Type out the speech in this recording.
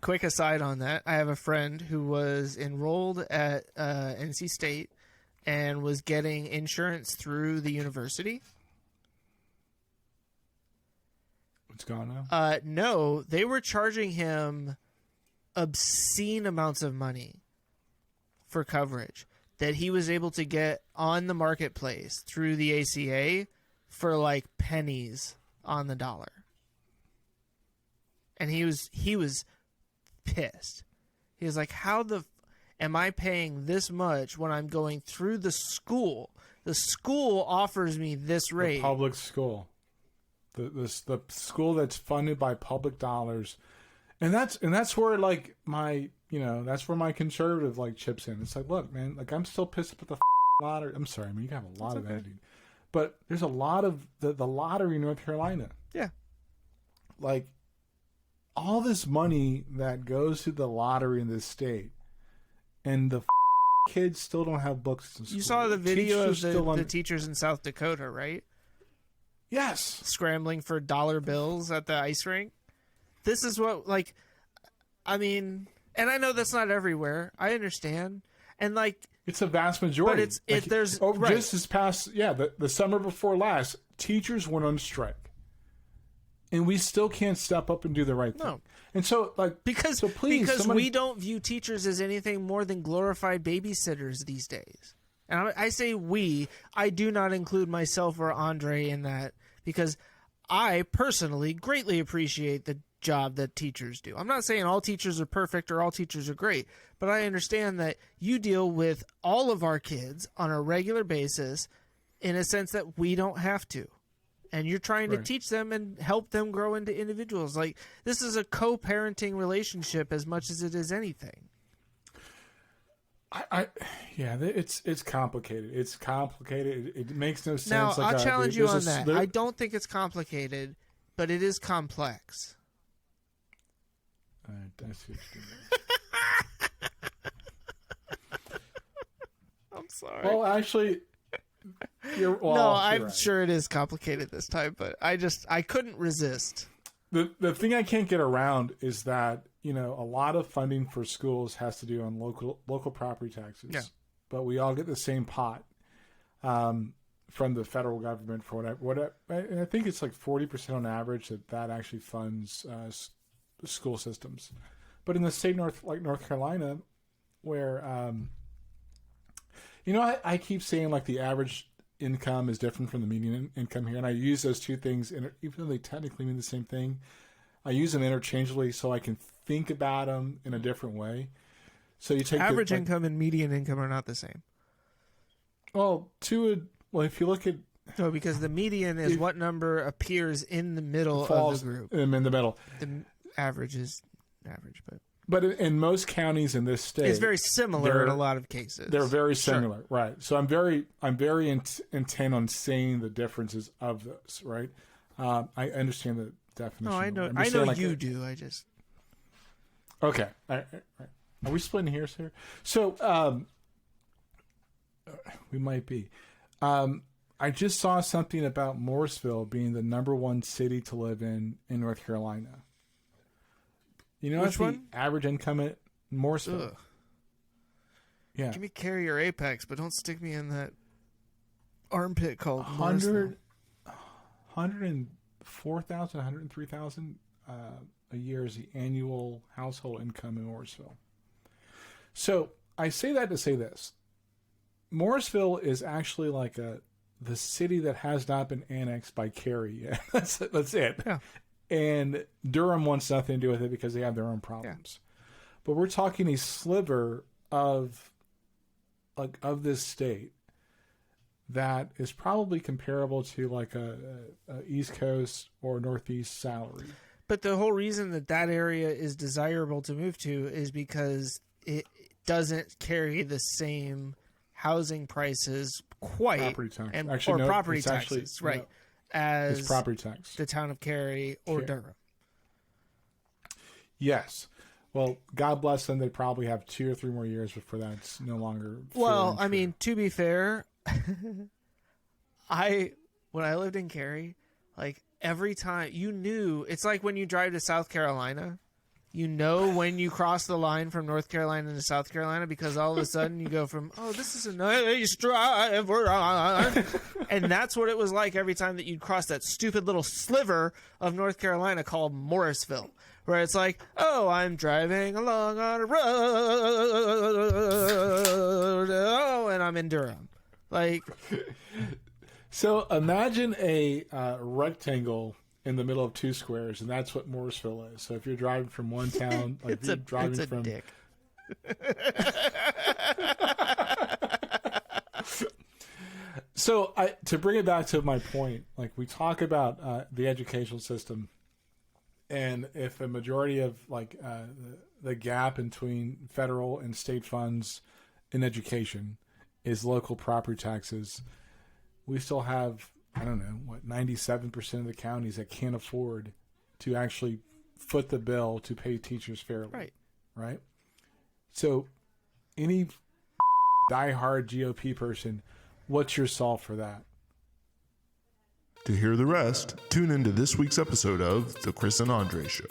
quick aside on that. I have a friend who was enrolled at NC State and was getting insurance through the university. It's gone now? No, they were charging him obscene amounts of money for coverage that he was able to get on the marketplace through the ACA for like pennies on the dollar. And he was pissed. He was like, how am I paying this much when I'm going through the school? The school offers me this rate. The public school. The school that's funded by public dollars. And that's where like that's where my conservative like chips in. It's like, look, man, like I'm still pissed at the lottery. I'm sorry, I mean you have a lot of energy. But there's a lot of the lottery in North Carolina. Yeah. Like all this money that goes to the lottery in this state, and the kids still don't have books in school. You saw the video of the teachers in South Dakota, right? Yes. Scrambling for dollar bills at the ice rink. This is what, like, I mean, and I know that's not everywhere. I understand. And, like... It's a vast majority. But there's... right. Just this past, the summer before last, teachers went on strike. And we still can't step up and do the right thing. No. And so, like, because we don't view teachers as anything more than glorified babysitters these days. And I say we. I do not include myself or Andre in that because I personally greatly appreciate the job that teachers do. I'm not saying all teachers are perfect or all teachers are great, but I understand that you deal with all of our kids on a regular basis in a sense that we don't have to. And you're trying to teach them and help them grow into individuals. Like, this is a co-parenting relationship as much as it is anything. It's complicated. It's complicated. It makes no sense. Now, I'll challenge you on that. I don't think it's complicated, but it is complex. I see what you're doing. I'm sorry. Well, actually... I'm sure it is complicated this time, but I couldn't resist. The thing I can't get around is that, a lot of funding for schools has to do on local property taxes. Yeah. But we all get the same pot from the federal government for whatever. And I think it's like 40% on average that actually funds school systems. But in the state North Carolina, where I keep saying like the average income is different from the median income here, and I use those two things, and even though they technically mean the same thing, I use them interchangeably so I can think about them in a different way. So you take average income and median income are not the same. Well, if you look at because the median is what number appears in the middle of the group. In the middle. The average is average, But in most counties in this state, it's very similar in a lot of cases. They're very similar, right? So I'm very intent on seeing the differences of those, right? I understand the definition. No, I know you do. I just okay. All right. Are we splitting hairs here? So we might be. I just saw something about Morrisville being the #1 city to live in North Carolina. You know, which one? The average income at Morrisville. Ugh. Yeah. Give me Cary or Apex, but don't stick me in that armpit called 104,000, 103,000 a year is the annual household income in Morrisville. So I say that to say this. Morrisville is actually like the city that has not been annexed by Cary yet. That's it. Yeah. And Durham wants nothing to do with it because they have their own problems. Yeah. But we're talking a sliver of this state that is probably comparable to like a East Coast or Northeast salary. But the whole reason that area is desirable to move to is because it doesn't carry the same housing prices quite property tax. Property taxes, right? As it's property tax. The town of Cary or Durham. Yes. Well, God bless them. They probably have 2 or 3 more years before that's no longer. Well, I mean, to be fair, when I lived in Cary, like every time you knew, it's like when you drive to South Carolina, You know when you cross the line from North Carolina to South Carolina because all of a sudden you go from, oh, this is a nice drive, and that's what it was like every time that you'd cross that stupid little sliver of North Carolina called Morrisville, where it's like, oh, I'm driving along on a road, oh, and I'm in Durham. Like, so imagine a rectangle in the middle of two squares, and that's what Morrisville is. So if you're driving from one town, like you're driving from dick. So to bring it back to my point, like we talk about the educational system, and if a majority of the gap between federal and state funds in education is local property taxes, we still have, I don't know, 97% of the counties that can't afford to actually foot the bill to pay teachers fairly. Right? So any diehard GOP person, what's your solve for that? To hear the rest, tune into this week's episode of The Chris and Andre Show.